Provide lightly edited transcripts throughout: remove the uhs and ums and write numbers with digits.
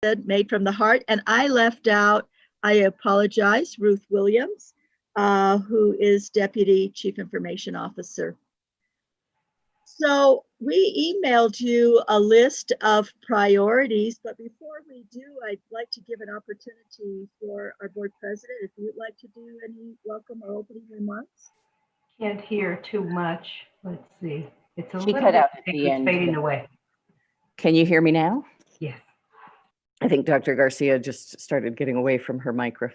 made from the heart. And I left out, I apologize, Ruth Williams, who is Deputy Chief Information Officer. So we emailed you a list of priorities, but before we do, I'd like to give an opportunity for our board president, if you'd like to do any welcome or opening remarks. Can't hear too much. Let's see. It's a She little cut bit out at the end. fading away. Can you hear me now? Yes. I think Dr. Garcia just started getting away from her microphone.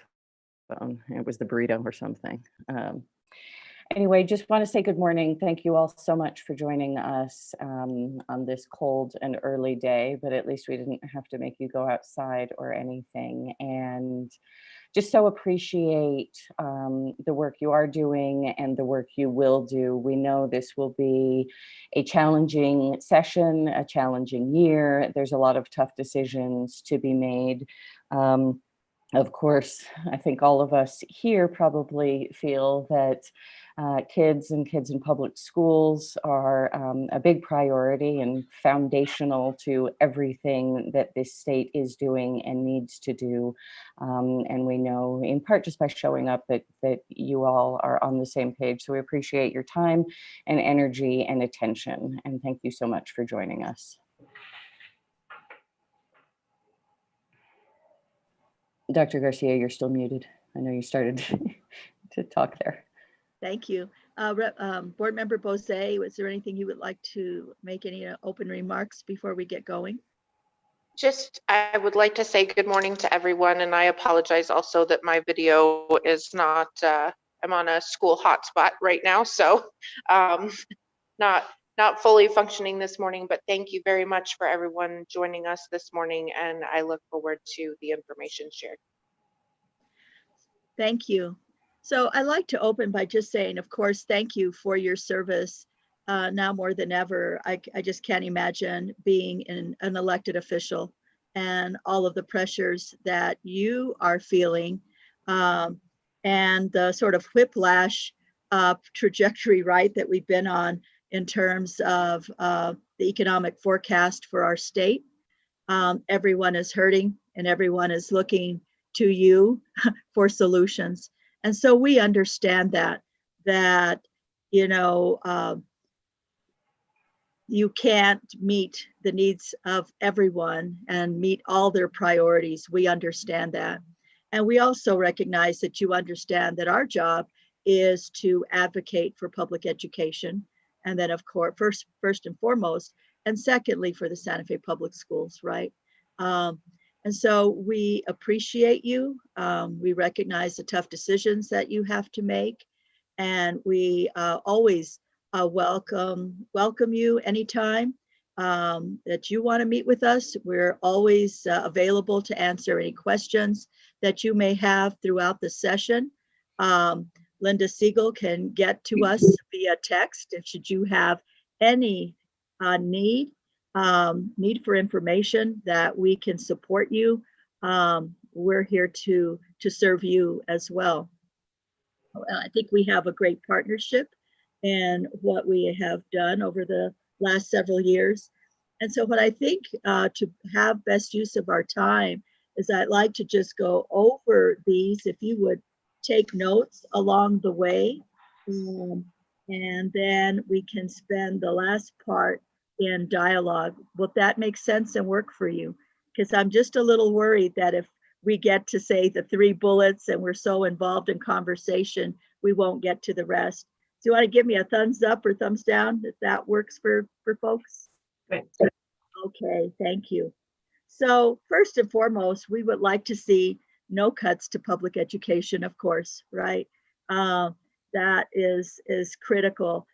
It was the burrito or something. Anyway, just want to say good morning. Thank you all so much for joining us on this cold and early day, but at least we didn't have to make you go outside or anything. And just so appreciate the work you are doing and the work you will do. We know this will be a challenging session, a challenging year. There's a lot of tough decisions to be made. Of course, I think all of us here probably feel that kids in public schools are a big priority and foundational to everything that this state is doing and needs to do. And we know in part just by showing up that you all are on the same page. So we appreciate your time and energy and attention. And thank you so much for joining us. Dr. Garcia, you're still muted. I know you started to talk there. Thank you. Board Member Bose, was there anything you would like to make any open remarks before we get going? Just, I would like to say good morning to everyone, and I apologize also that my video is not, I'm on a school hotspot right now, so not fully functioning this morning, but thank you very much for everyone joining us this morning, and I look forward to the information shared. Thank you. So I'd like to open by just saying, of course, thank you for your service. Now more than ever, I just can't imagine being an elected official and all of the pressures that you are feeling and the sort of whiplash trajectory, right, that we've been on in terms of the economic forecast for our state. Everyone is hurting and everyone is looking to you for solutions. And so we understand that, you know, you can't meet the needs of everyone and meet all their priorities. We understand that. And we also recognize that you understand that our job is to advocate for public education. And then of course, first and foremost, and secondly, for the Santa Fe Public Schools, right? And so we appreciate you. We recognize the tough decisions that you have to make. And we always welcome you anytime that you want to meet with us. We're always available to answer any questions that you may have throughout the session. Linda Siegel can get to us via text if should you have any need for information that we can support you. We're here to serve you as well. I think we have a great partnership in what we have done over the last several years. And so what I think to have best use of our time is I'd like to just go over these, if you would take notes along the way. And then we can spend the last part in dialogue. Will that make sense and work for you? Because I'm just a little worried that if we get to say the 3 bullets and we're so involved in conversation, we won't get to the rest. Do you want to give me a thumbs up or thumbs down if that works for folks? Great. Okay, thank you. So first and foremost, we would like to see no cuts to public education, of course, right? That is critical.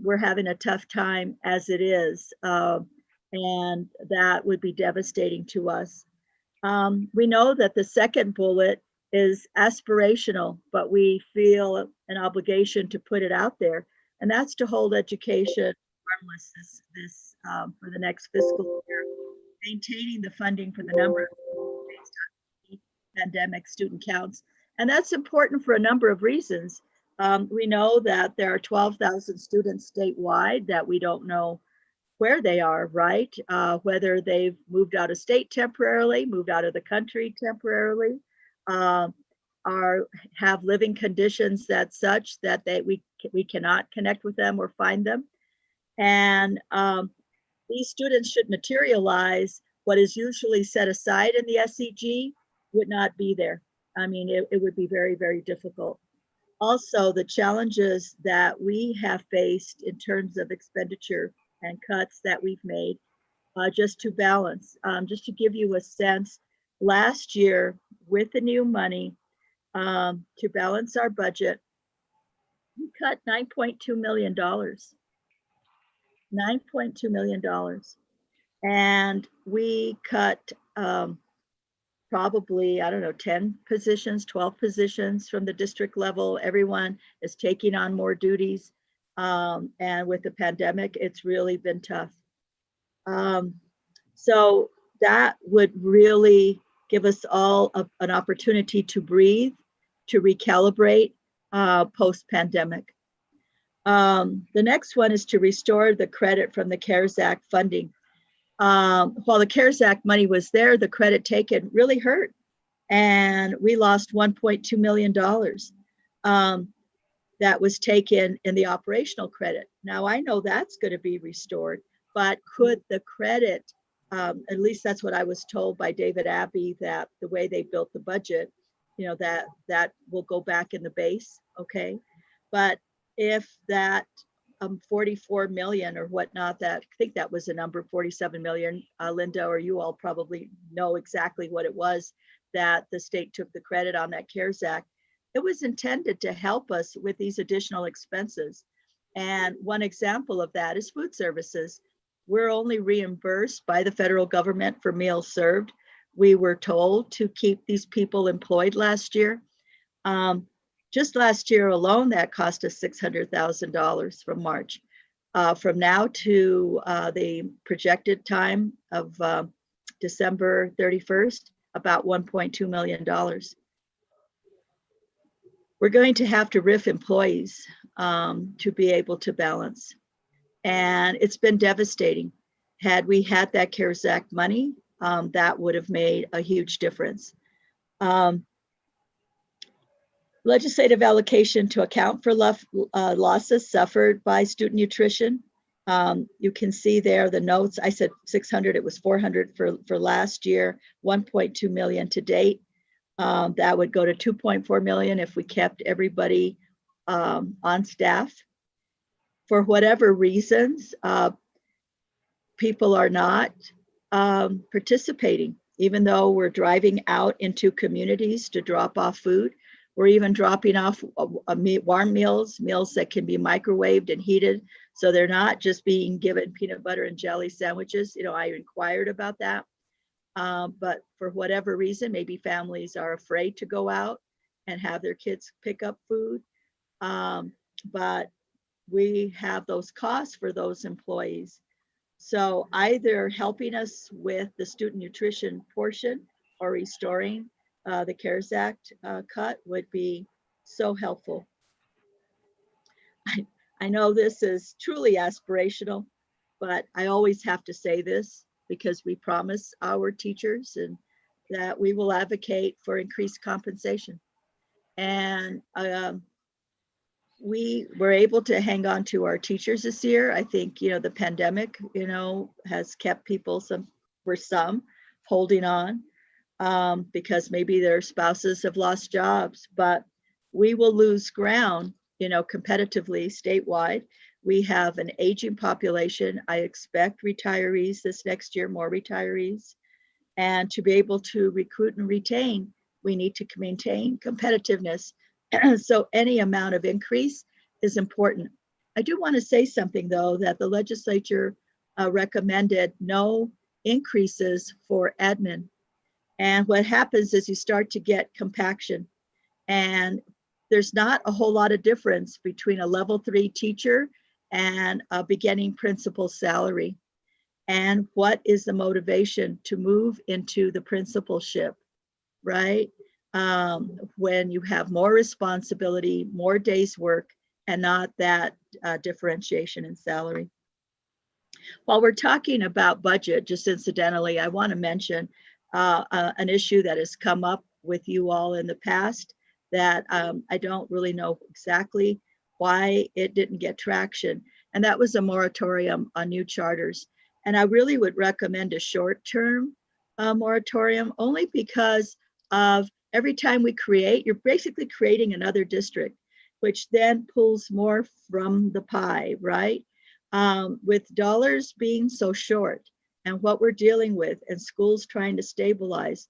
We're having a tough time as it is, and that would be devastating to us. We know that the second bullet is aspirational, but we feel an obligation to put it out there, and that's to hold education harmless this for the next fiscal year, maintaining the funding for the number of based on pandemic student counts. And that's important for a number of reasons. We know that there are 12,000 students statewide that we don't know where they are, right? Whether they've moved out of state temporarily, moved out of the country temporarily, uh, have living conditions that such that we cannot connect with them or find them. And these students should materialize what is usually set aside in the SEG would not be there. I mean, it would be very, very difficult. Also, the challenges that we have faced in terms of expenditure and cuts that we've made, just to balance, just to give you a sense, last year with the new money, to balance our budget, we cut $9.2 million. $9.2 million. And we cut probably, I don't know, 10 positions, 12 positions from the district level. Everyone is taking on more duties. And with the pandemic, it's really been tough. So that would really give us all an opportunity to breathe, to recalibrate post-pandemic. The next one is to restore the credit from the CARES Act funding. While the CARES Act money was there, the credit taken really hurt. And we lost $1.2 million that was taken in the operational credit. Now I know that's going to be restored, but could the credit, at least that's what I was told by David Abbey, that the way they built the budget, you know, that will go back in the base, okay? But if that 44 million or whatnot, that I think that was a number, 47 million, Linda, or you all probably know exactly what it was that the state took the credit on that CARES Act. It was intended to help us with these additional expenses. And one example of that is food services. We're only reimbursed by the federal government for meals served. We were told to keep these people employed last year. Just last year alone, that cost us $600,000 from March. From now to the projected time of December 31st, about $1.2 million. We're going to have to RIF employees to be able to balance. And it's been devastating. Had we had that CARES Act money, that would have made a huge difference. Legislative allocation to account for losses suffered by student nutrition. You can see there the notes. I said 600, it was 400 for last year, 1.2 million to date. That would go to 2.4 million if we kept everybody on staff. For whatever reasons, people are not participating, even though we're driving out into communities to drop off food. We're even dropping off warm meals that can be microwaved and heated. So they're not just being given peanut butter and jelly sandwiches. You know, I inquired about that. But for whatever reason, maybe families are afraid to go out and have their kids pick up food. But we have those costs for those employees. So either helping us with the student nutrition portion or restoring the CARES Act cut would be so helpful. I know this is truly aspirational, but I always have to say this because we promise our teachers and that we will advocate for increased compensation. And we were able to hang on to our teachers this year. I think, you know, the pandemic, you know, has kept people, some holding on. Because maybe their spouses have lost jobs, but we will lose ground, you know, competitively statewide. We have an aging population. I expect retirees this next year, more retirees. And to be able to recruit and retain, we need to maintain competitiveness. So any amount of increase is important. I do want to say something though, that the legislature recommended no increases for admin. And what happens is you start to get compaction, and there's not a whole lot of difference between a level 3 teacher and a beginning principal salary. And what is the motivation to move into the principalship, right? When you have more responsibility, more days work, and not that differentiation in salary. While we're talking about budget, just incidentally, I want to mention an issue that has come up with you all in the past that I don't really know exactly why it didn't get traction. And that was a moratorium on new charters. And I really would recommend a short-term moratorium, only because of every time we create, you're basically creating another district, which then pulls more from the pie, right? With dollars being so short and what we're dealing with and schools trying to stabilize,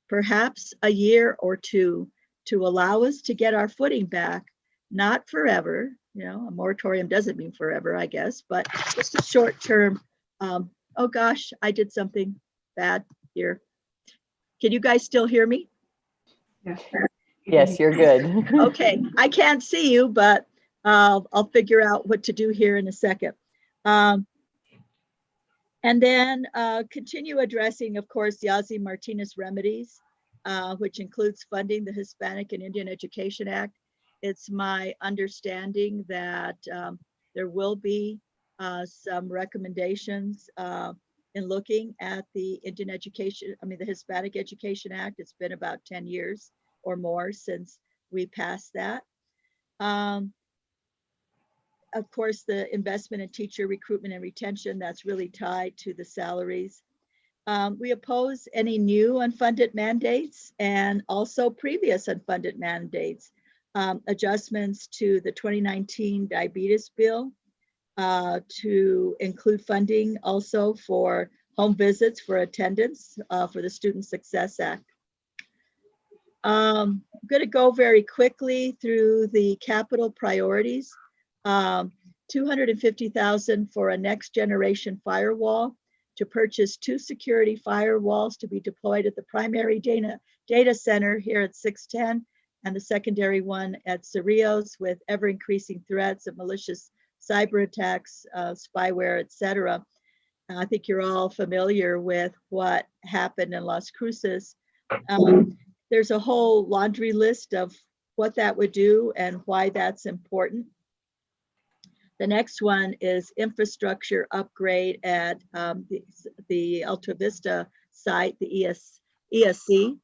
perhaps a year or two to allow us to get our footing back, not forever, you know, a moratorium doesn't mean forever, I guess, but just a short term. Oh gosh, I did something bad here. Can you guys still hear me? Yes, you're good. Okay, I can't see you, but I'll figure out what to do here in a second. And then continue addressing, of course, the Ozzie Martinez remedies, which includes funding the Hispanic and Indian Education Act. It's my understanding that there will be some recommendations in looking at the Indian Education, the Hispanic Education Act. It's been about 10 years or more since we passed that. Of course, the investment in teacher recruitment and retention, that's really tied to the salaries. We oppose any new unfunded mandates and also previous unfunded mandates. Adjustments to the 2019 diabetes bill to include funding also for home visits for attendance for the Student Success Act. I'm going to go very quickly through the capital priorities. $250,000 for a next generation firewall, to purchase 2 security firewalls to be deployed at the primary data center here at 610 and the secondary one at Cerrillos, with ever increasing threats of malicious cyber attacks, spyware, etc. I think you're all familiar with what happened in Las Cruces. There's a whole laundry list of what that would do and why that's important. The next one is infrastructure upgrade at the Alta Vista site, the ESC,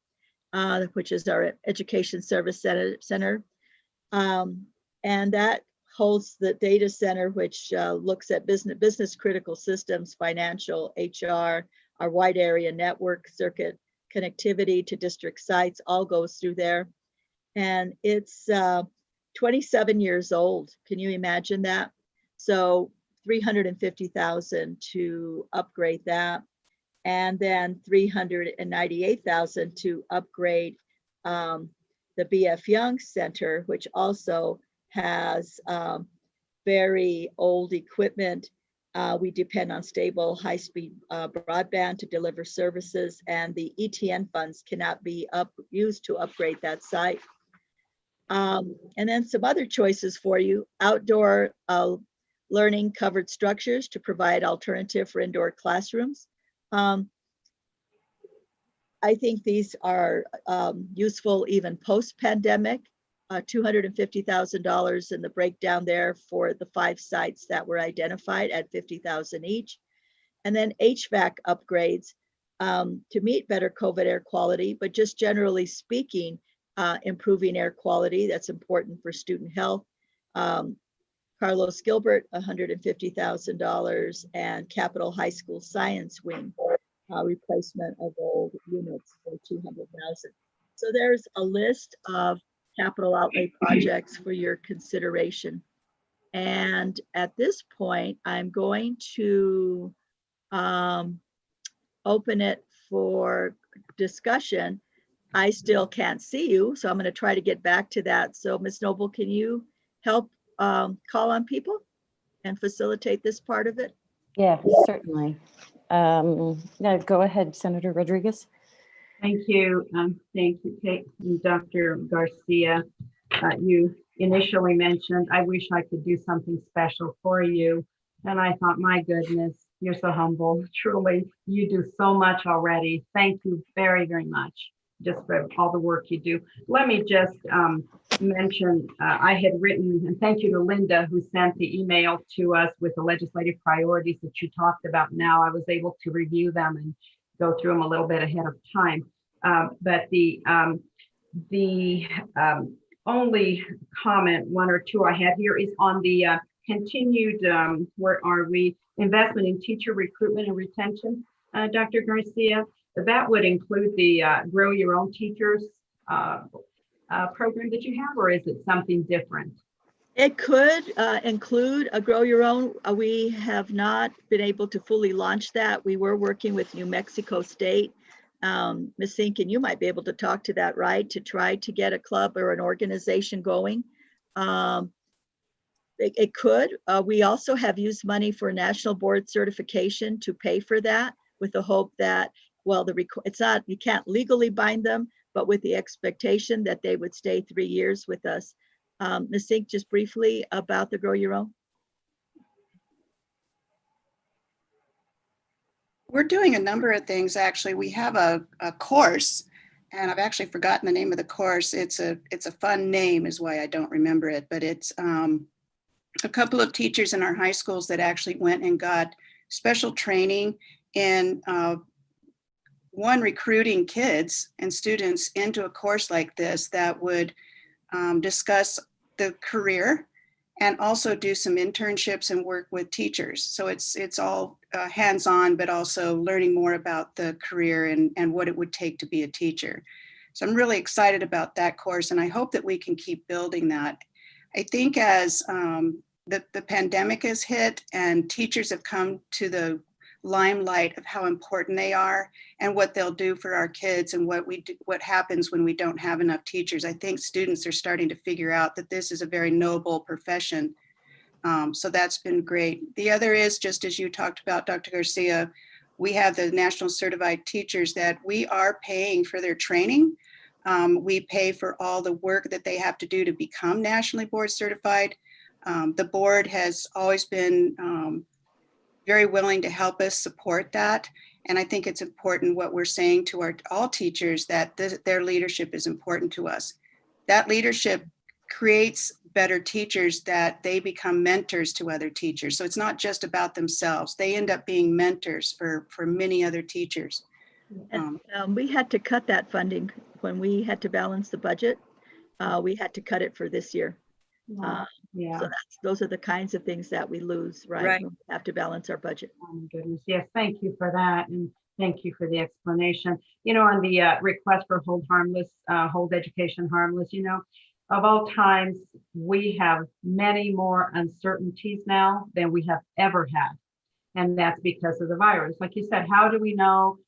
which is our Education Service Center. And that holds the data center, which looks at business critical systems, financial, HR, our wide area network circuit connectivity to district sites, all goes through there. And it's 27 years old. Can you imagine that? So $350,000 to upgrade that, and then $398,000 to upgrade the B.F. Young Center, which also has very old equipment. We depend on stable, high-speed broadband to deliver services, and the ETN funds cannot be used to upgrade that site. And then some other choices for you: outdoor learning covered structures to provide alternative for indoor classrooms. I think these are useful even post-pandemic. $250,000 in the breakdown there for the 5 sites that were identified at $50,000 each. And then HVAC upgrades to meet better COVID air quality, but just generally speaking, improving air quality, that's important for student health. Carlos Gilbert, $150,000, and Capitol High School Science Wing replacement of old units for $200,000. So there's a list of capital outlay projects for your consideration. And at this point, I'm going to open it for discussion. I still can't see you, so I'm going to try to get back to that. So Ms. Noble, can you help call on people and facilitate this part of it? Yeah, certainly. Yeah, go ahead, Senator Rodriguez. Thank you. Thank you, Kate and Dr. Garcia. You initially mentioned, I wish I could do something special for you. And I thought, my goodness, you're so humble. Truly, you do so much already. Thank you very, very much. just for all the work you do. Let me just mention, I had written, and thank you to Linda who sent the email to us with the legislative priorities that you talked about. Now I was able to review them and go through them a little bit ahead of time. But the only comment, one or two I have here, is on the continued, where are we, investment in teacher recruitment and retention, Dr. Garcia. That would include the Grow Your Own Teachers program that you have, or is it something different? It could include a Grow Your Own. We have not been able to fully launch that. We were working with New Mexico State. Ms. Sinkin, you might be able to talk to that, right? To try to get a club or an organization going. It could. We also have used money for national board certification to pay for that, with the hope that, well, it's not, you can't legally bind them, but with the expectation that they would stay 3 years with us. Ms. Sink, just briefly about the Grow Your Own. We're doing a number of things, actually. We have a course, and I've actually forgotten the name of the course. It's a fun name is why I don't remember it, but it's a couple of teachers in our high schools that actually went and got special training in one, recruiting kids and students into a course like this that would discuss the career and also do some internships and work with teachers. So it's all hands-on, but also learning more about the career and what it would take to be a teacher. So I'm really excited about that course, and I hope that we can keep building that. I think as the pandemic has hit and teachers have come to the limelight of how important they are and what they'll do for our kids and what happens when we don't have enough teachers. I think students are starting to figure out that this is a very noble profession. So that's been great. The other is, just as you talked about, Dr. Garcia, we have the National Certified Teachers that we are paying for their training. We pay for all the work that they have to do to become nationally board certified. The board has always been very willing to help us support that. And I think it's important what we're saying to all teachers, that their leadership is important to us. That leadership creates better teachers, that they become mentors to other teachers. So it's not just about themselves. They end up being mentors for many other teachers. And we had to cut that funding when we had to balance the budget. We had to cut it for this year. Yeah. So those are the kinds of things that we lose, right? When we have to balance our budget. Oh my goodness. Yes, thank you for that. And thank you for the explanation. You know, on the request for hold education harmless, you know, of all times, we have many more uncertainties now than we have ever had. And that's because of the virus. Like you said, how do we know,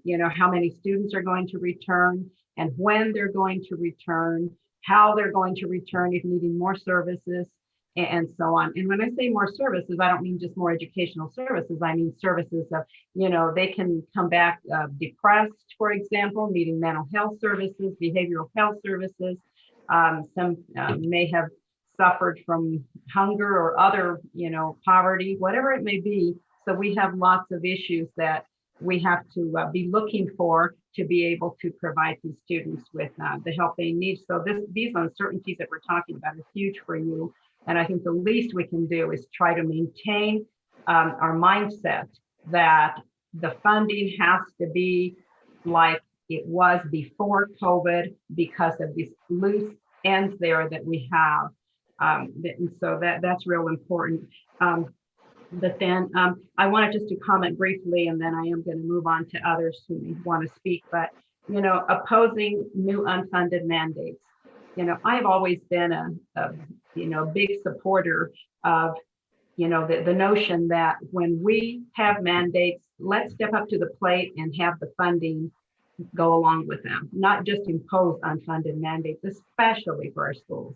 you know, how many students are going to return and when they're going to return, how they're going to return if needing more services, and so on. And when I say more services, I don't mean just more educational services. I mean services of, you know, they can come back depressed, for example, needing mental health services, behavioral health services. Some may have suffered from hunger or other, you know, poverty, whatever it may be. So we have lots of issues that we have to be looking for to be able to provide these students with the help they need. So these uncertainties that we're talking about are huge for you. And I think the least we can do is try to maintain our mindset that the funding has to be like it was before COVID, because of these loose ends there that we have. And so that's real important. But then I wanted just to comment briefly, and then I am going to move on to others who may want to speak. But, you know, opposing new unfunded mandates. You know, I've always been a big supporter of, you know, the notion that when we have mandates, let's step up to the plate and have the funding go along with them, not just impose unfunded mandates, especially for our schools.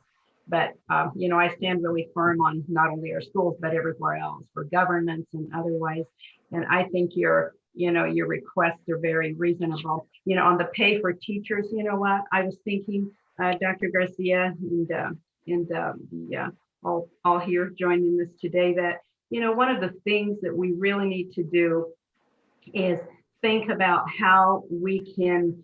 But, you know, I stand really firm on not only our schools, but everywhere else, for governments and otherwise. And I think your requests are very reasonable. You know, on the pay for teachers, you know what, I was thinking, Dr. Garcia and all here joining this today, that, you know, one of the things that we really need to do is think about how we can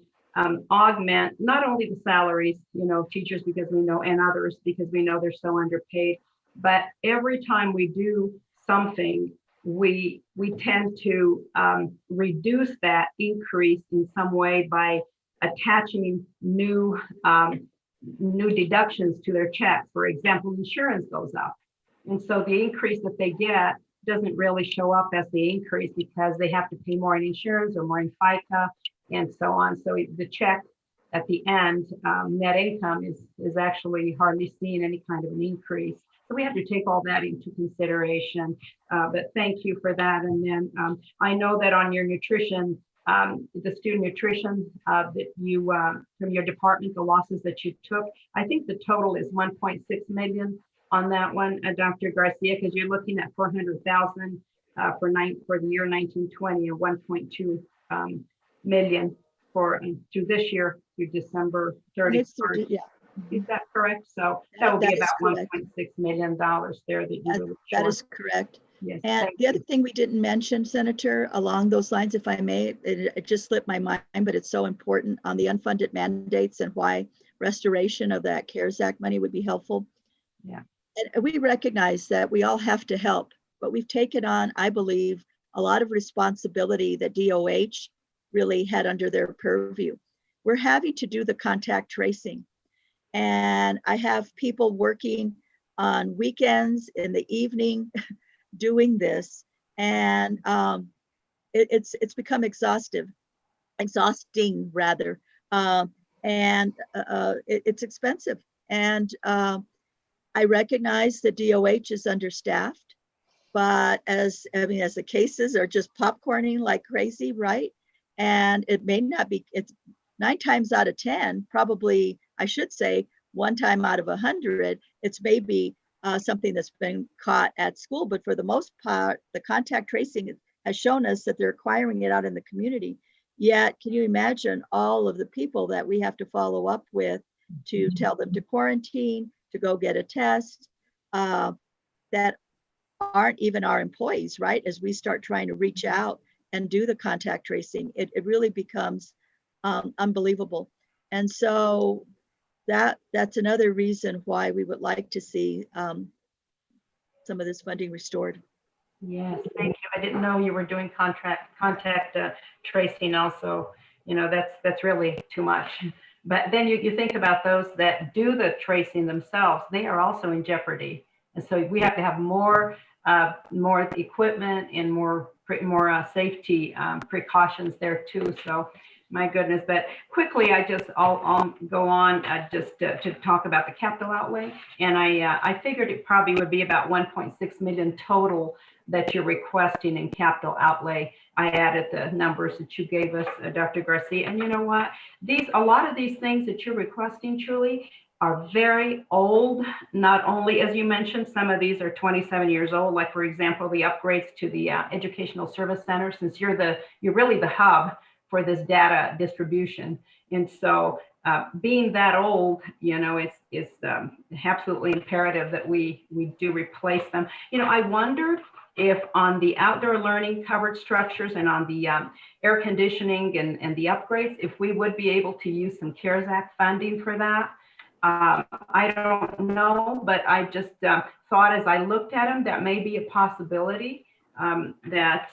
augment not only the salaries, of teachers, because we know, and others because we know they're so underpaid, but every time we do something, we tend to reduce that increase in some way by attaching new deductions to their check. For example, insurance goes up, and so the increase that they get doesn't really show up as the increase because they have to pay more in insurance or more in FICA and so on. So the check at the end, net income is actually hardly seeing any kind of an increase. So we have to take all that into consideration. But thank you for that. And then I know that on your nutrition, the student nutrition that you, from your department, the losses that you took, I think the total is 1.6 million on that one, Dr. Garcia, because you're looking at 400,000 for the year 1920 and 1.2 million for through this year through December 31st. Yeah. Is that correct? So that would be That is about correct. $1.6 million there that you really That is correct. Yes. And the other thing we didn't mention, Senator, along those lines, if I may, it just slipped my mind, but it's so important on the unfunded mandates and why restoration of that CARES Act money would be helpful. Yeah. And we recognize that we all have to help, but we've taken on, I believe, a lot of responsibility that DOH really had under their purview. We're having to do the contact tracing. And I have people working on weekends in the evening doing this. And it's become exhausting rather. It's expensive. And I recognize that DOH is understaffed, but as the cases are just popcorning like crazy, right? And it may not be, it's 9 times out of 10, probably, I should say, 1 time out of 100, it's maybe something that's been caught at school, but for the most part, the contact tracing has shown us that they're acquiring it out in the community. Yet, can you imagine all of the people that we have to follow up with to tell them to quarantine, to go get a test, that aren't even our employees, right? As we start trying to reach out and do the contact tracing, it really becomes unbelievable. And so that's another reason why we would like to see some of this funding restored. Yes, thank you. I didn't know you were doing contact tracing also. That's really too much. But then you think about those that do the tracing themselves, they are also in jeopardy. And so we have to have more equipment and more safety precautions there too. So my goodness, but quickly, I'll go on just to talk about the capital outlay. And I figured it probably would be about 1.6 million total that you're requesting in capital outlay. I added the numbers that you gave us, Dr. Garcia. And you know what? A lot of these things that you're requesting, truly, are very old. Not only, as you mentioned, some of these are 27 years old, like for example, the upgrades to the Educational Service Center, since you're really the hub for this data distribution. And so being that old, it's absolutely imperative that we do replace them. I wondered if on the outdoor learning covered structures and on the air conditioning and the upgrades, if we would be able to use some CARES Act funding for that. I don't know, but I just thought as I looked at them, that may be a possibility that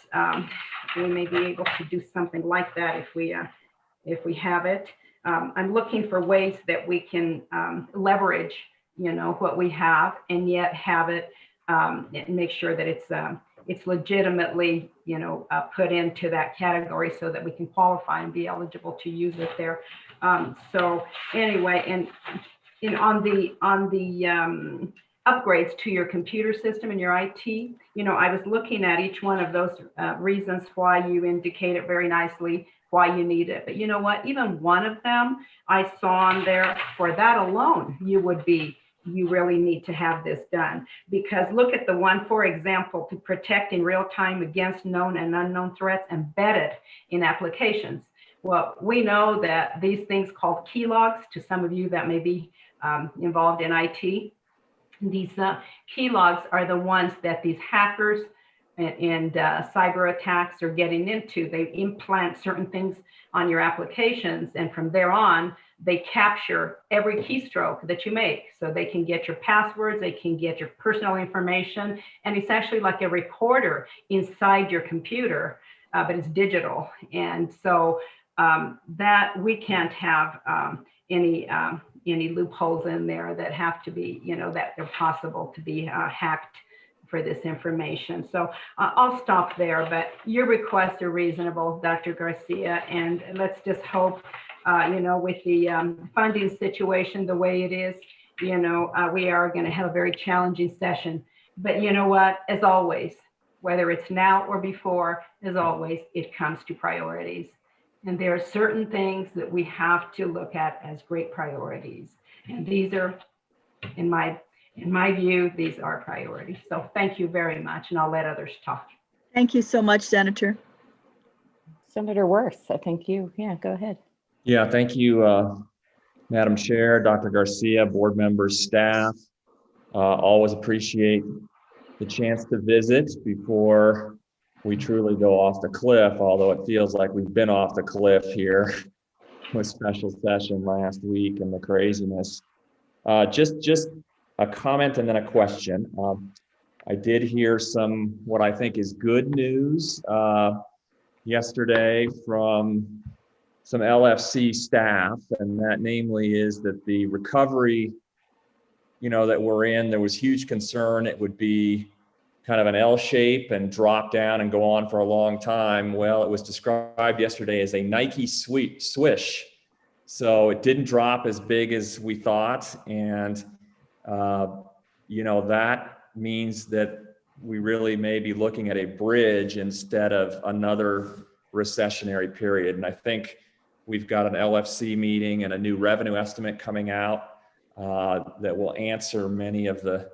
we may be able to do something like that if we have it. I'm looking for ways that we can leverage, what we have and yet have it and make sure that it's legitimately, put into that category so that we can qualify and be eligible to use it there. So anyway, and on the upgrades to your computer system and your IT, I was looking at each one of those reasons why you indicated very nicely why you need it. But you know what, even one of them I saw on there, for that alone, you really need to have this done. Because look at the one, for example, to protect in real time against known and unknown threats embedded in applications. Well, we know that these things called key logs, to some of you that may be involved in IT, these key logs are the ones that these hackers cyber attacks are getting into. They implant certain things on your applications, and from there on, they capture every keystroke that you make. So they can get your passwords, they can get your personal information, and it's actually like a recorder inside your computer, but it's digital. And so that we can't have any loopholes in there that have to be, that they're possible to be hacked for this information. So I'll stop there, but your requests are reasonable, Dr. Garcia, and let's just hope, with the funding situation the way it is, we are going to have a very challenging session. But you know what, as always, whether it's now or before, as always, it comes to priorities. And there are certain things that we have to look at as great priorities. And these are, in my view, these are priorities. So thank you very much, and I'll let others talk. Thank you so much, Senator. Senator Worth, I think yeah, go ahead. Yeah, thank you, Madam Chair, Dr. Garcia, board members, staff. Always appreciate the chance to visit before we truly go off the cliff, although it feels like we've been off the cliff here with special session last week and the craziness. Just a comment and then a question. I did hear what I think is good news yesterday from some LFC staff, and that namely is that the recovery, that we're in, there was huge concern it would be kind of an L shape and drop down and go on for a long time. Well, it was described yesterday as a Nike swish. So it didn't drop as big as we thought. And, that means that we really may be looking at a bridge instead of another recessionary period. And I think we've got an LFC meeting and a new revenue estimate coming out that will answer many of the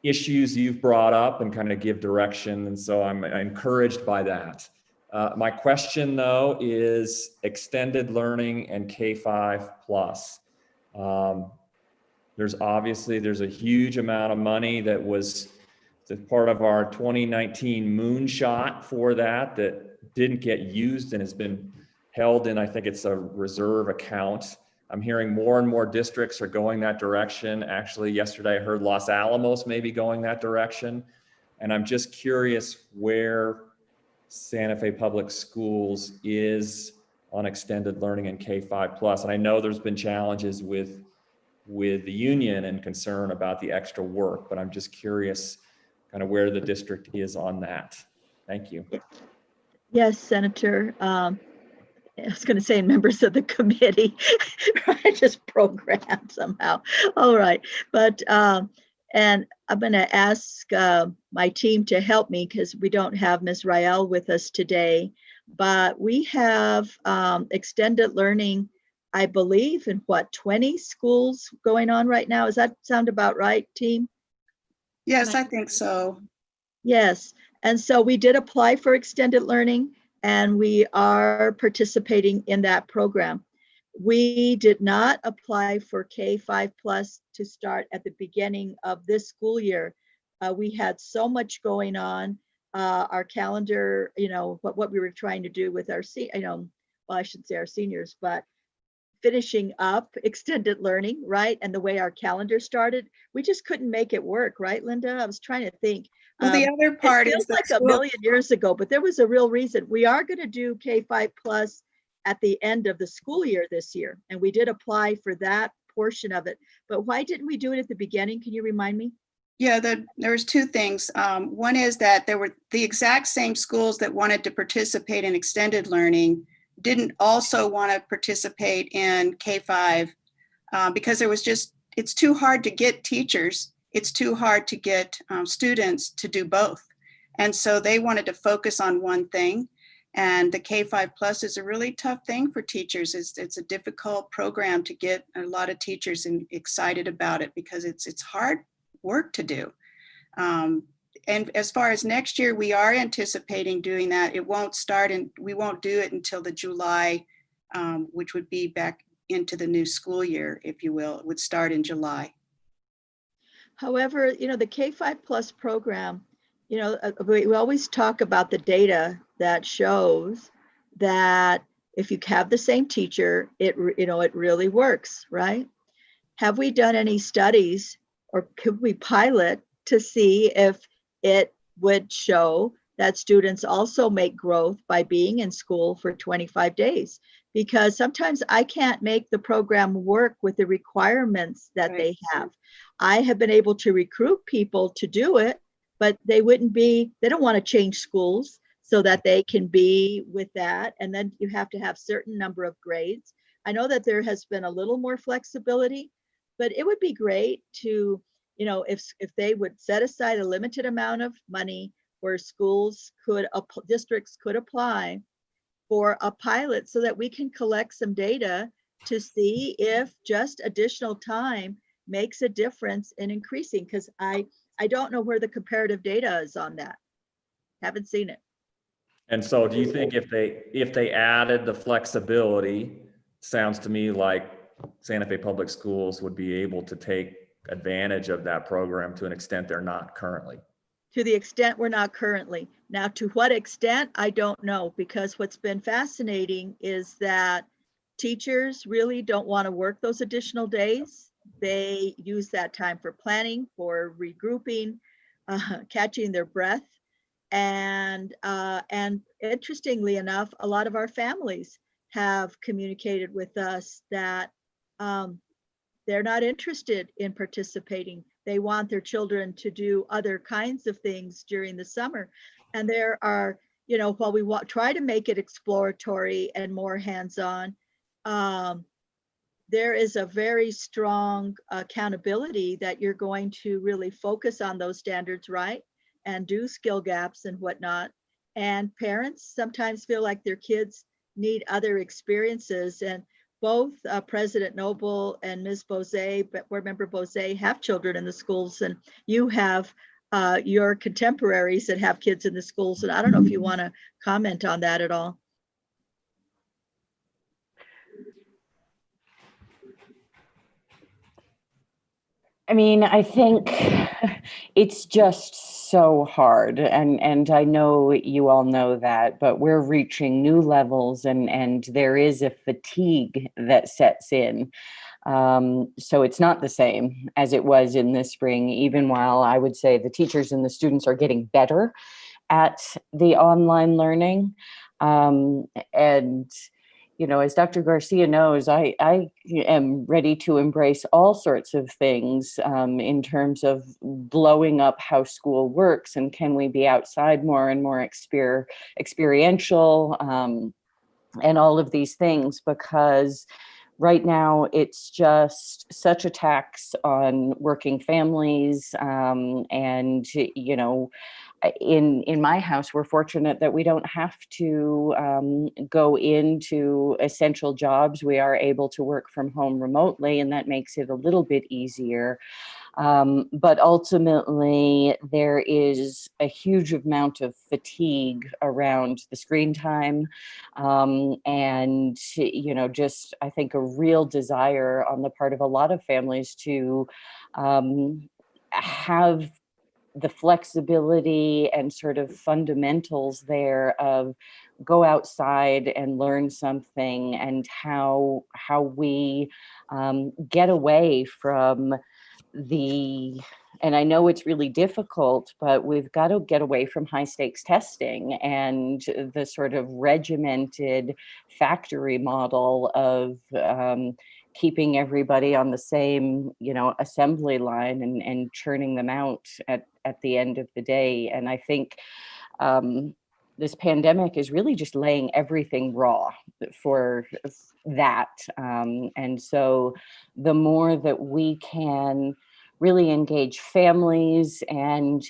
issues you've brought up and kind of give direction. And so I'm encouraged by that. My question though is extended learning and K-5 plus. There's a huge amount of money that was part of our 2019 moonshot for that didn't get used and has been held in, I think it's a reserve account. I'm hearing more and more districts are going that direction. Actually, yesterday I heard Los Alamos may be going that direction. And I'm just curious where Santa Fe Public Schools is on extended learning and K-5 plus. And I know there's been challenges with the union and concern about the extra work, but I'm just curious kind of where the district is on that. Thank you. Yes, Senator. I was going to say members of the committee, right? Just programmed somehow. All right. But, and I'm going to ask my team to help me because we don't have Ms. Rael with us today, but we have extended learning, I believe, in 20 schools going on right now. Does that sound about right, team? Yes, I think so. Yes. And so we did apply for extended learning, and we are participating in that program. We did not apply for K-5 plus to start at the beginning of this school year. We had so much going on. Our calendar, what we were trying to do with our, well, I shouldn't say our seniors, but finishing up extended learning, right? And the way our calendar started, we just couldn't make it work, right, Linda? I was trying to think. Well, the other part it feels is like a million years ago, but there was a real reason. We are going to do K-5 plus at the end of the school year this year, and we did apply for that portion of it. But why didn't we do it at the beginning? Can you remind me? Yeah, there was two things. One is that there were the exact same schools that wanted to participate in extended learning didn't also want to participate in K-5 because it's too hard to get teachers. It's too hard to get students to do both. And so they wanted to focus on one thing. And the K-5 plus is a really tough thing for teachers. It's a difficult program to get a lot of teachers excited about it because it's hard work to do. And as far as next year, we are anticipating doing that. It won't start and we won't do it until the July, which would be back into the new school year, if you will. It would start in July. However, the K-5 plus program, we always talk about the data that shows that if you have the same teacher, it really works, right? Have we done any studies, or could we pilot to see if it would show that students also make growth by being in school for 25 days? Because sometimes I can't make the program work with the requirements that Right. they have. I have been able to recruit people to do it, but they don't want to change schools so that they can be with that. And then you have to have certain number of grades. I know that there has been a little more flexibility, but it would be great to, if they would set aside a limited amount of money where districts could apply for a pilot so that we can collect some data to see if just additional time makes a difference in increasing, because I don't know where the comparative data is on that. Haven't seen it. And so do you think if they added the flexibility, sounds to me like Santa Fe Public Schools would be able to take advantage of that program to an extent they're not currently? To the extent we're not currently. Now, to what extent, I don't know, because what's been fascinating is that teachers really don't want to work those additional days. They use that time for planning, for regrouping, catching their breath. And interestingly enough, a lot of our families have communicated with us that they're not interested in participating. They want their children to do other kinds of things during the summer. And there are, while we try to make it exploratory and more hands-on, there is a very strong accountability that you're going to really focus on those standards, right? And do skill gaps and whatnot. And parents sometimes feel like their kids need other experiences. And both President Noble and Ms. Bozay, Board Member Bozay, have children in the schools, and you have your contemporaries that have kids in the schools. And I don't know if you want to comment on that at all. I mean, I think it's just so hard, and I know you all know that, but we're reaching new levels, and there is a fatigue that sets in. So it's not the same as it was in the spring, even while I would say the teachers and the students are getting better at the online learning. And as Dr. Garcia knows, I am ready to embrace all sorts of things in terms of blowing up how school works, and can we be outside more and more experiential, and all of these things, because right now it's just such a tax on working families, and in my house, we're fortunate that we don't have to go into essential jobs. We are able to work from home remotely, and that makes it a little bit easier. But ultimately, there is a huge amount of fatigue around the screen time, and just I think a real desire on the part of a lot of families to have the flexibility and sort of fundamentals there of go outside and learn something, and how we get away from and I know it's really difficult, but we've got to get away from high stakes testing and the sort of regimented factory model of keeping everybody on the same, assembly line and churning them out at the end of the day. And I think this pandemic is really just laying everything raw for that. And so the more that we can really engage families and,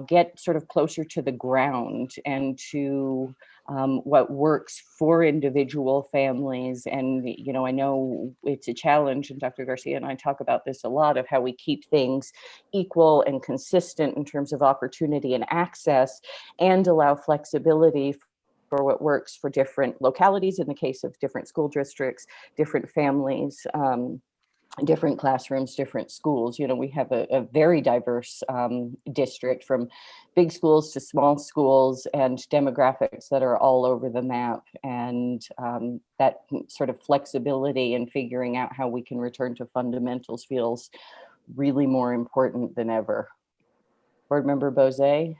get sort of closer to the ground and to what works for individual families. And, I know it's a challenge, and Dr. Garcia and I talk about this a lot, of how we keep things equal and consistent in terms of opportunity and access, and allow flexibility for what works for different localities, in the case of different school districts, different families. different classrooms, different schools. You know, we have a very diverse district, from big schools to small schools, and demographics that are all over the map. And that sort of flexibility in figuring out how we can return to fundamentals feels really more important than ever. Board Member Bose, do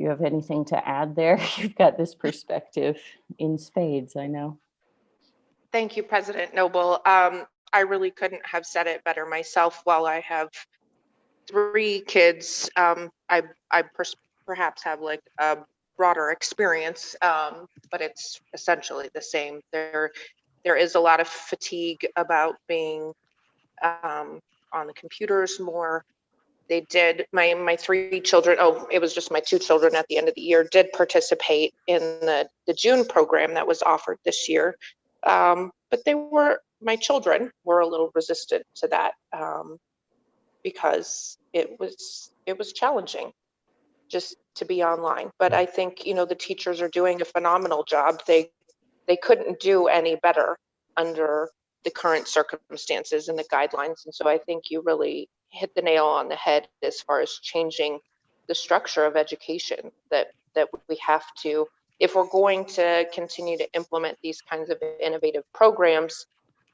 you have anything to add there? You've got this perspective in spades, I know. Thank you, President Noble. I really couldn't have said it better myself. While I have 3 kids, I perhaps have like a broader experience, but it's essentially the same. There is a lot of fatigue about being on the computers more. They did, my 3 children, oh, it was just my 2 children at the end of the year, did participate in the June program that was offered this year. But my children were a little resistant to that because it was challenging just to be online. But I think, you know, the teachers are doing a phenomenal job. They couldn't do any better under the current circumstances and the guidelines. And so I think you really hit the nail on the head as far as changing the structure of education, that we have to, if we're going to continue to implement these kinds of innovative programs,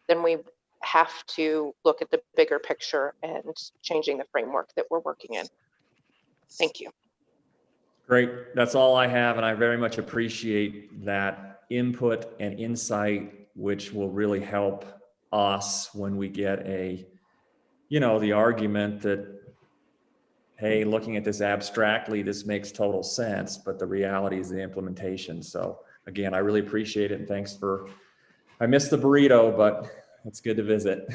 then we have to look at the bigger picture and changing the framework that we're working in. Thank you. Great. That's all I have. And I very much appreciate that input and insight, which will really help us when we get the argument that, hey, looking at this abstractly, this makes total sense, but the reality is the implementation. So again, I really appreciate it. And thanks I missed the burrito, but it's good to visit.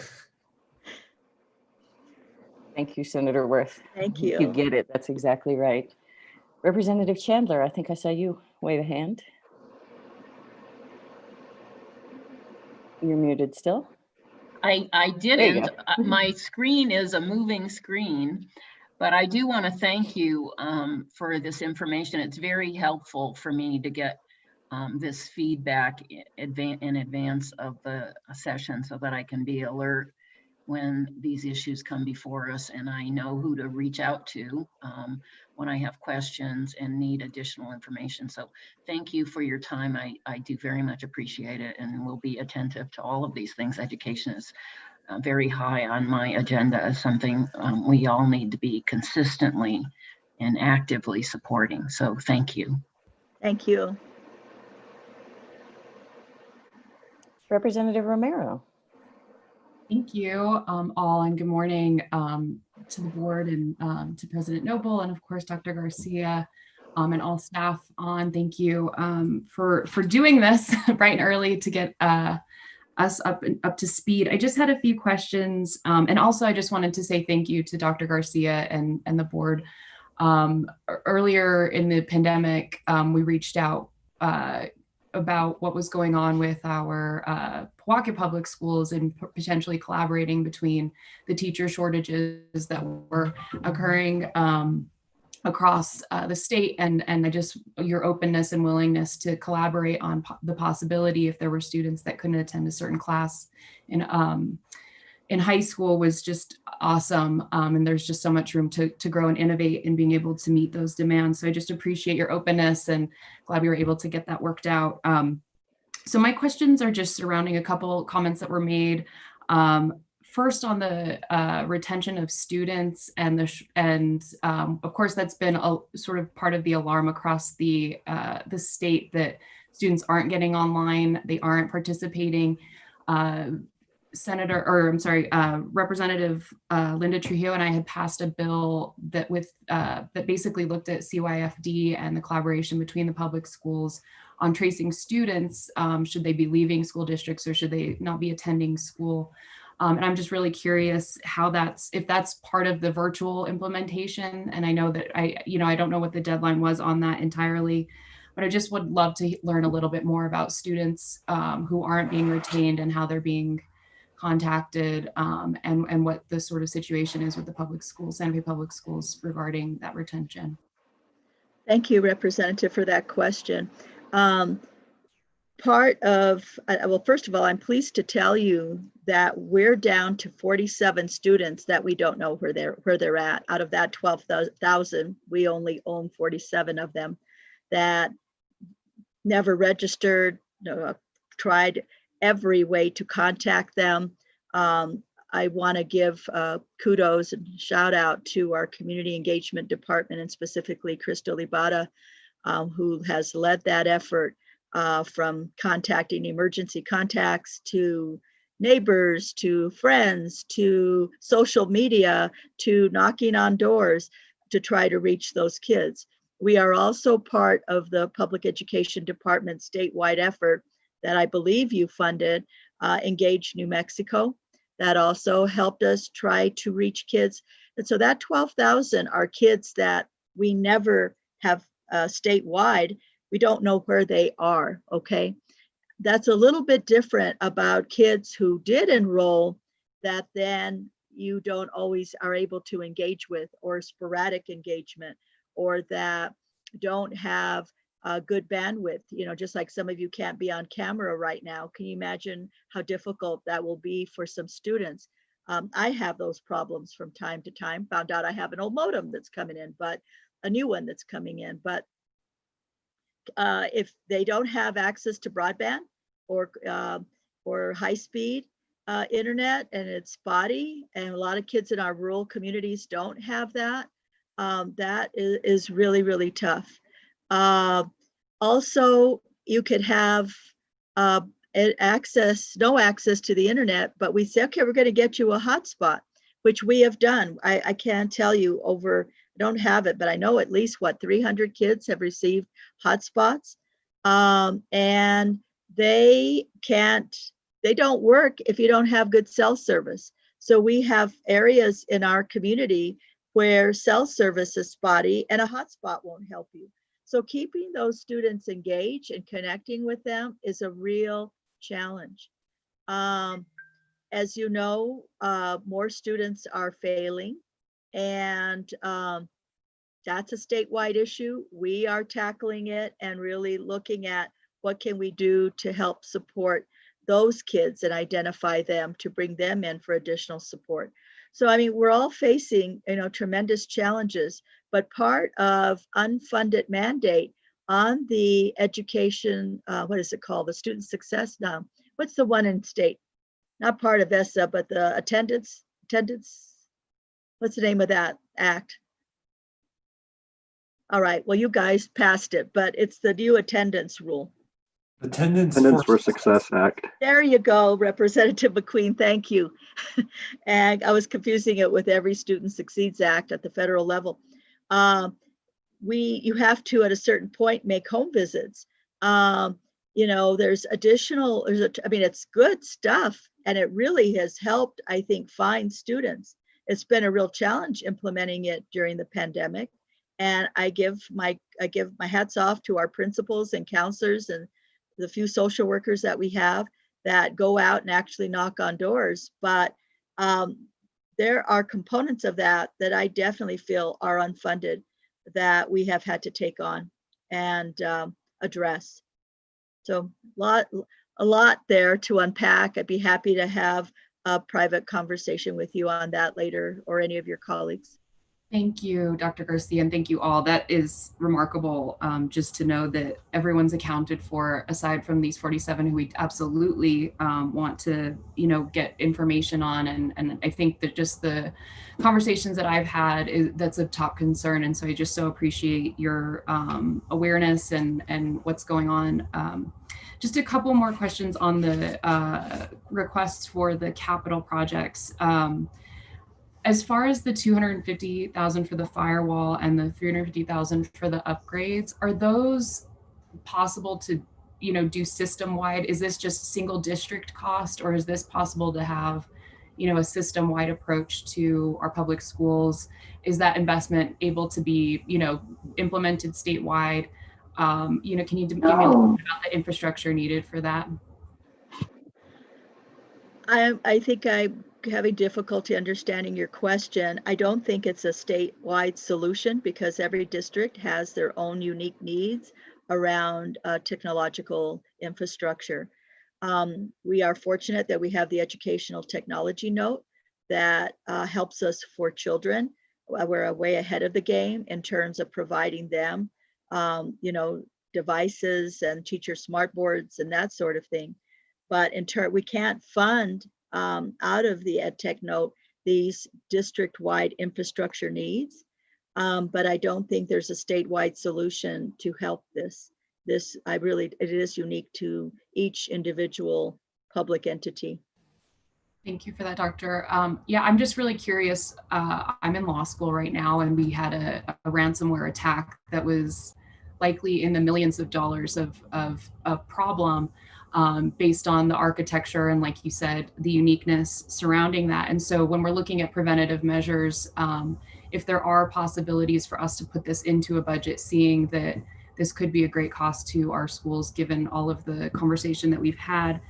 Thank you, Senator Worth. Thank You you. get it. That's exactly right. Representative Chandler, I think I saw you wave a hand. You're muted still. I There you didn't. go. My screen is a moving screen, but I do want to thank you for this information. It's very helpful for me to get this feedback in advance of the session so that I can be alert when these issues come before us, and I know who to reach out to when I have questions and need additional information. So thank you for your time. I do very much appreciate it, and will be attentive to all of these things. Education is very high on my agenda as something we all need to be consistently and actively supporting. So thank you. Thank you. Representative Romero. Thank you all, and good morning to the board and to President Noble, and of course, Dr. Garcia and all staff on. Thank you for doing this bright and early to get us up to speed. I just had a few questions, and also I just wanted to say thank you to Dr. Garcia and the board. Earlier in the pandemic, we reached out about what was going on with our Pewaukee Public Schools and potentially collaborating between the teacher shortages that were occurring across the state, and I just, your openness and willingness to collaborate on the possibility if there were students that couldn't attend a certain class in high school was just awesome. And there's just so much room to grow and innovate and being able to meet those demands. So I just appreciate your openness and glad we were able to get that worked out. So my questions are just surrounding a couple comments that were made. First, on the retention of students and of course that's been a sort of part of the alarm across the state that students aren't getting online, they aren't participating. Representative Linda Trujillo and I had passed a bill that basically looked at CYFD and the collaboration between the public schools on tracing students. Should they be leaving school districts or should they not be attending school? And I'm just really curious how if that's part of the virtual implementation. And I know that I don't know what the deadline was on that entirely, but I just would love to learn a little bit more about students who aren't being retained and how they're being contacted and what the sort of situation is with the public schools, Santa Fe Public Schools, regarding that retention. Thank you, Representative, for that question. part of, well, first of all, I'm pleased to tell you that we're down to 47 students that we don't know where they're at. Out of that 12,000, we only own 47 of them that never registered, tried every way to contact them. I want to give kudos and shout out to our community engagement department, and specifically Crystal Ibata, who has led that effort, from contacting emergency contacts to neighbors, to friends, to social media, to knocking on doors to try to reach those kids. We are also part of the public education department statewide effort that I believe you funded, Engage New Mexico. That also helped us try to reach kids. And so that 12,000 are kids that we never have statewide. We don't know where they are, okay? That's a little bit different about kids who did enroll that then you don't always are able to engage with, or sporadic engagement, or that don't have good bandwidth, just like some of you can't be on camera right now. Can you imagine how difficult that will be for some students? I have those problems from time to time. Found out I have an old modem that's coming in, but a new one that's coming in. But if they don't have access to broadband or high-speed internet, and it's spotty, and a lot of kids in our rural communities don't have that, that is really, really tough. Also, you could have no access to the internet, but we say, okay, we're going to get you a hotspot, which we have done. I can't tell you I don't have it, but I know at least 300 kids have received hotspots, and they don't work if you don't have good cell service. So we have areas in our community where cell service is spotty and a hotspot won't help you. So keeping those students engaged and connecting with them is a real challenge. As you know, more students are failing, and that's a statewide issue. We are tackling it and really looking at what can we do to help support those kids and identify them to bring them in for additional support. So, I mean, we're all facing, tremendous challenges, but part of unfunded mandate on the education, what is it called? The student success now. What's the one in state? Not part of ESSA, but the attendance, what's the name of that act? All right, well, you guys passed it, but it's the new attendance rule. Attendance for Success Act. There you go, Representative McQueen, thank you. And I was confusing it with Every Student Succeeds Act at the federal level. You have to, at a certain point, make home visits. There's additional, it's good stuff, and it really has helped, I think, find students. It's been a real challenge implementing it during the pandemic. And I give my hats off to our principals and counselors and the few social workers that we have that go out and actually knock on doors. But there are components of that I definitely feel are unfunded that we have had to take on and address. So a lot there to unpack. I'd be happy to have a private conversation with you on that later, or any of your colleagues. Thank you, Dr. Garcia, and thank you all. That is remarkable, just to know that everyone's accounted for, aside from these 47 who we absolutely want to, get information on. And I think that just the conversations that I've had, that's a top concern. And so I just so appreciate your awareness and what's going on. Just a couple more questions on the requests for the capital projects. As far as the $250,000 for the firewall and the $350,000 for the upgrades, are those possible to, do system-wide? Is this just single district cost, or is this possible to have, a system-wide approach to our public schools? Is that investment able to be, implemented statewide? Can you give me a little bit about the infrastructure needed for that? I think I'm having difficulty understanding your question. I don't think it's a statewide solution, because every district has their own unique needs around technological infrastructure. We are fortunate that we have the educational technology note that helps us for children. We're way ahead of the game in terms of providing them, devices and teacher smart boards and that sort of thing. But in turn, we can't fund out of the EdTech note these district-wide infrastructure needs. But I don't think there's a statewide solution to help this. It is unique to each individual public entity. Thank you for that, Doctor. Yeah, I'm just really curious. I'm in law school right now, and we had a ransomware attack that was likely in the millions of dollars of problem based on the architecture and, like you said, the uniqueness surrounding that. And so when we're looking at preventative measures, if there are possibilities for us to put this into a budget, seeing that this could be a great cost to our schools, given all of the conversation that we've had.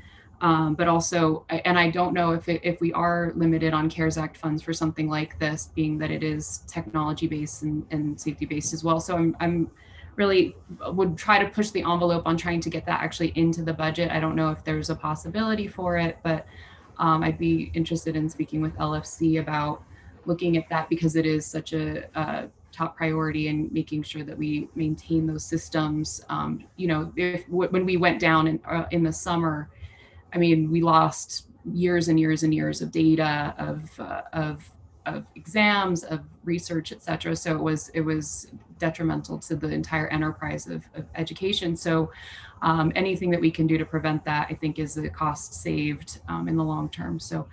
But also, and I don't know if we are limited on CARES Act funds for something like this, being that it is technology based and safety based as well. So I'm really would try to push the envelope on trying to get that actually into the budget. I don't know if there's a possibility for it, but I'd be interested in speaking with LFC about looking at that, because it is such a top priority and making sure that we maintain those systems. When we went down in the summer, I mean, we lost years and years and years of data, of exams, of research, et cetera. So it was detrimental to the entire enterprise of education. So anything that we can do to prevent that, I think, is a cost saved in the long term. So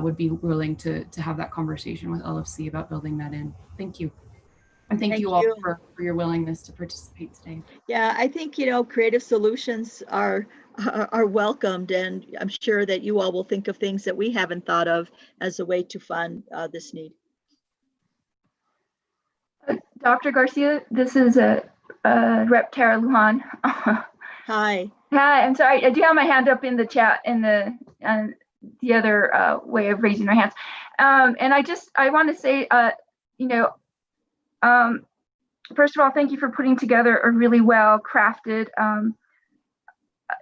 would be willing to have that conversation with LFC about building that in. Thank you. And thank you all for your willingness to participate today. Yeah, I think, creative solutions are welcomed, and I'm sure that you all will think of things that we haven't thought of as a way to fund this need. Dr. Garcia, this is Rep. Tara Lujan. Hi. Hi, I'm sorry. I do have my hand up in the chat in the other way of raising our hands. And I want to say, first of all, thank you for putting together a really well crafted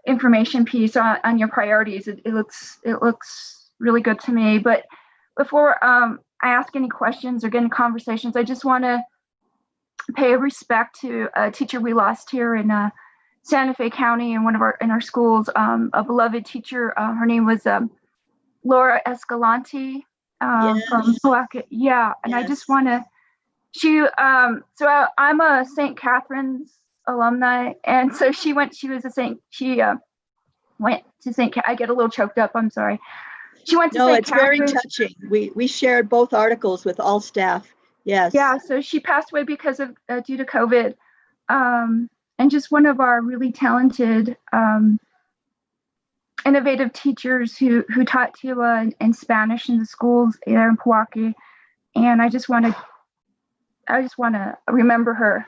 information piece on your priorities. It looks really good to me. But before I ask any questions or get into conversations, I just want to pay respect to a teacher we lost here in Santa Fe County in in our schools, a beloved teacher. Her name was Laura Escalante from Pawtucket. Yeah, and yes. I just want to. I'm a St. Catherine's alumni, and so she went to St. I get a little choked up. I'm sorry. She went to St. No, it's very touching. We shared both articles with all staff. Yes. Yeah. So she passed away because of due to COVID, and just one of our really talented, innovative teachers who taught Tila and Spanish in the schools there in Milwaukee, and I just want to remember her.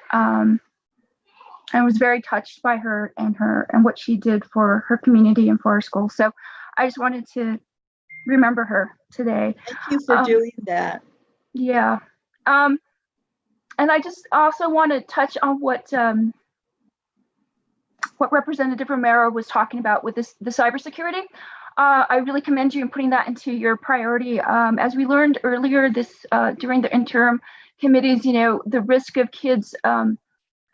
I was very touched by her and what she did for her community and for our school. So I just wanted to remember her today. Thank you for doing that. Yeah. And I just also want to touch on what Representative Romero was talking about with the cybersecurity. I really commend you in putting that into your priority. As we learned earlier during the interim committees, the risk of kids,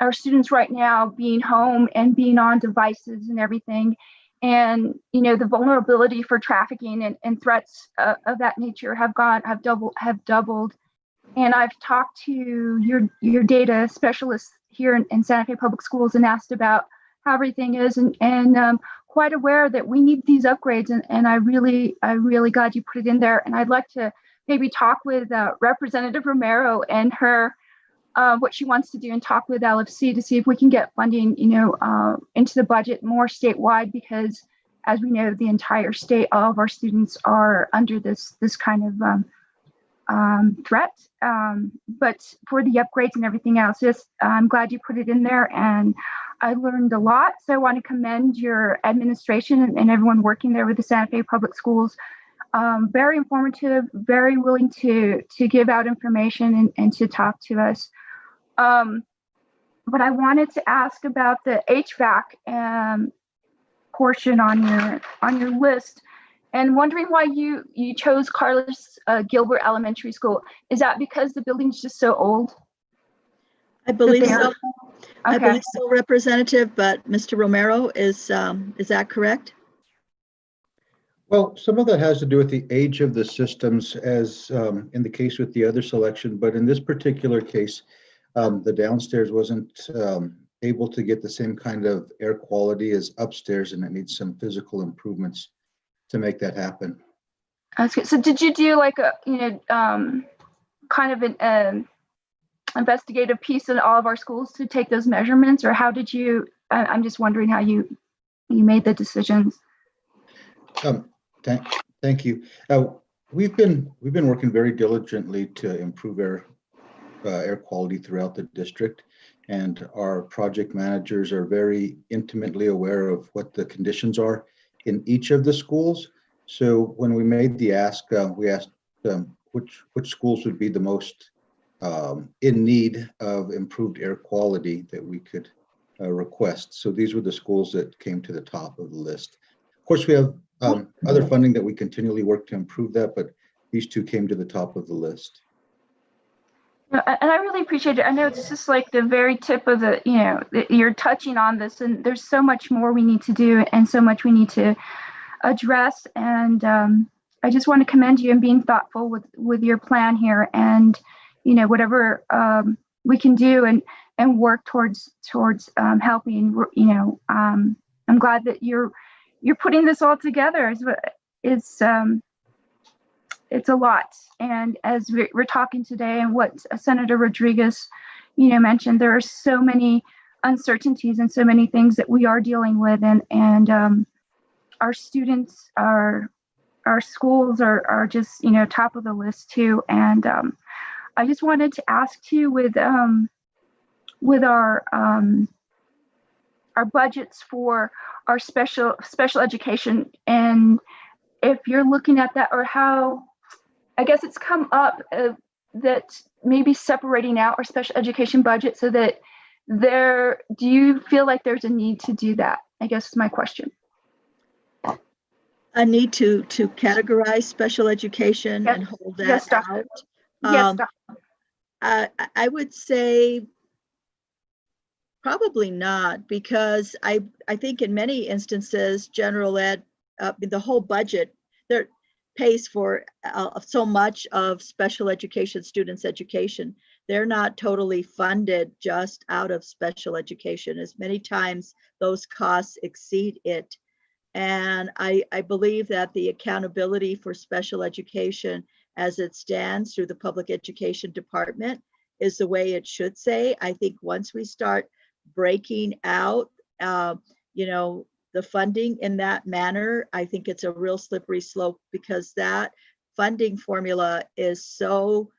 our students right now being home and being on devices and everything, and the vulnerability for trafficking and threats of that nature have doubled. And I've talked to your data specialists here in Santa Fe Public Schools and asked about how everything is, and quite aware that we need these upgrades. And I really glad you put it in there. And I'd like to maybe talk with Representative Romero and her what she wants to do, and talk with LFC to see if we can get funding, into the budget more statewide, because as we know, the entire state, all of our students are under this kind of threat. But for the upgrades and everything else, I'm glad you put it in there, and I learned a lot. So I want to commend your administration and everyone working there with the Santa Fe Public Schools. Very informative, very willing to give out information and to talk to us. But I wanted to ask about the HVAC portion on your list, and wondering why you chose Carlos Gilbert Elementary School. Is that because the building's just so old? I believe so. Okay. I believe so, Representative, but Mr. Romero, is that correct? Well, some of that has to do with the age of the systems, as in the case with the other selection, but in this particular case, the downstairs wasn't able to get the same kind of air quality as upstairs, and it needs some physical improvements to make that happen. That's good. So did you do like a, kind of an investigative piece in all of our schools to take those measurements, or how did you, I'm just wondering how you made the decisions. Thank you. We've been working very diligently to improve air quality throughout the district, and our project managers are very intimately aware of what the conditions are in each of the schools. So when we made the ask, we asked which schools would be the most in need of improved air quality that we could request. So these were the schools that came to the top of the list. Of course, we have other funding that we continually work to improve that, but these two came to the top of the list. And I really appreciate it. I know it's just like the very tip of the, you're touching on this, and there's so much more we need to do and so much we need to address. And I just want to commend you in being thoughtful with your plan here, and, whatever we can do and work towards helping, I'm glad that you're putting this all together. It's a lot. And as we're talking today, and what Senator Rodriguez, mentioned, there are so many uncertainties and so many things that we are dealing with, and our students, our schools are just, top of the list too. And I just wanted to ask you with our budgets for our special education, and if you're looking at that, or how, I guess it's come up that maybe separating out our special education budget, so that do you feel like there's a need to do that? I guess is my question. A need to categorize special education and hold that Yes, out? Yes, Doctor. I would say probably not, because I think in many instances, general ed, the whole budget there pays for so much of special education students' education. They're not totally funded just out of special education. As many times those costs exceed it. And I believe that the accountability for special education as it stands through the public education department is the way it should say. I think once we start breaking out, the funding in that manner, I think it's a real slippery slope, because that funding formula is so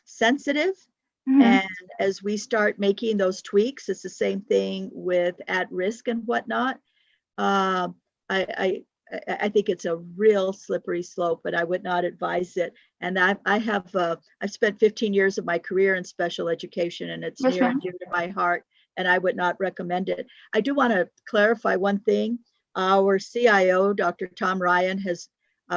sensitive. Mm-hmm. And as we start making those tweaks, it's the same thing with at risk and whatnot. I think it's a real slippery slope, but I would not advise it. And I've spent 15 years of my career in special education, and it's near and dear to my heart, and I would not recommend it. I do want to clarify one thing. Our CIO, Dr. Tom Ryan, has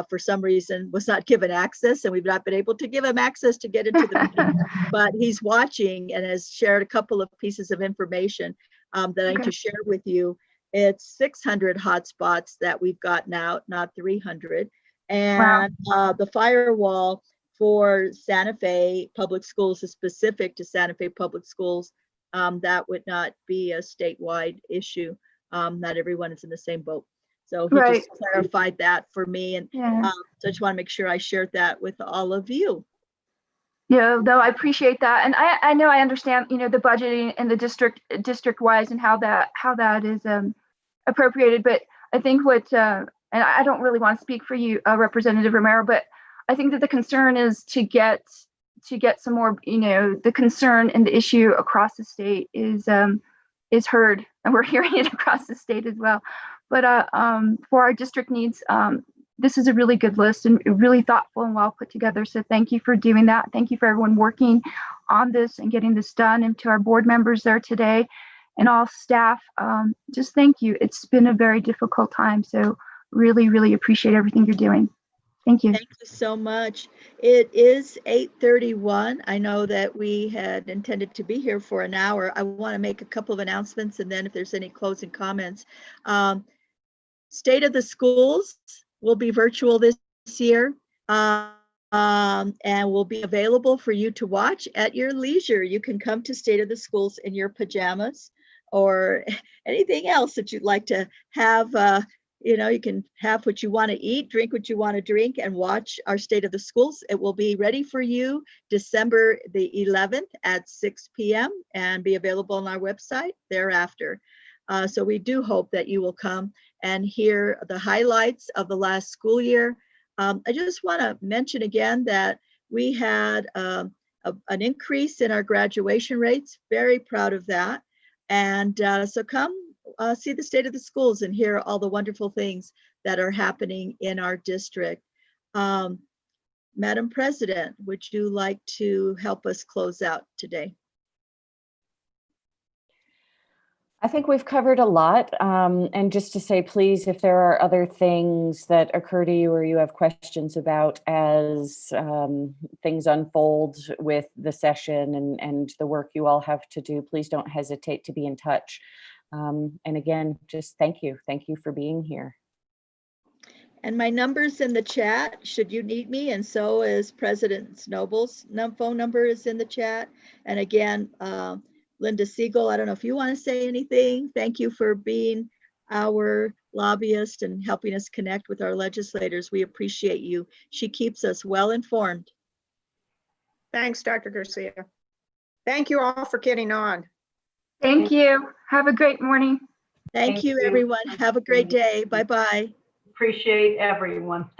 for some reason was not given access, and we've not been able to give him access to get into the meeting, but he's watching and has shared a couple of pieces of information that I need to share with you. It's 600 hotspots that we've gotten out, not 300. And the firewall for Santa Fe Public Schools is specific to Santa Fe Public Schools. That would not be a statewide issue. Not everyone is in the same boat. So he just clarified that for me. And so I just want to make sure I shared that with all of you. Yeah, no, I appreciate that. And I know, I understand, the budgeting and the district wise and how that is appropriated. But I think and I don't really want to speak for you, Representative Romero, but I think that the concern is to get some more, the concern and the issue across the state is heard, and we're hearing it across the state as well. But for our district needs, this is a really good list and really thoughtful and well put together. So thank you for doing that. Thank you for everyone working on this and getting this done, and to our board members there today. and all staff, just thank you. It's been a very difficult time. So really, really appreciate everything you're doing. Thank you. Thank you so much. It is 8:31. I know that we had intended to be here for an hour. I want to make a couple of announcements, and then if there's any closing comments. State of the Schools will be virtual this year, and will be available for you to watch at your leisure. You can come to State of the Schools in your pajamas or anything else that you'd like to have. You can have what you want to eat, drink what you want to drink, and watch our State of the Schools. It will be ready for you December the 11th at 6 p.m. and be available on our website thereafter. So we do hope that you will come and hear the highlights of the last school year. I just want to mention again that we had an increase in our graduation rates. Very proud of that. And so come see the State of the Schools and hear all the wonderful things that are happening in our district. Madam President, would you like to help us close out today? I think we've covered a lot. And just to say, please, if there are other things that occur to you or you have questions about as things unfold with the session and the work you all have to do, please don't hesitate to be in touch. And again, just thank you. Thank you for being here. And my number's in the chat should you need me, and so is President Snoble's phone number is in the chat. And again, Linda Siegel, I don't know if you want to say anything. Thank you for being our lobbyist and helping us connect with our legislators. We appreciate you. She keeps us well informed. Thanks, Dr. Garcia. Thank you all for getting on. Thank you. Have a great morning. Thank you, everyone. Have a great day. Bye-bye. Appreciate everyone.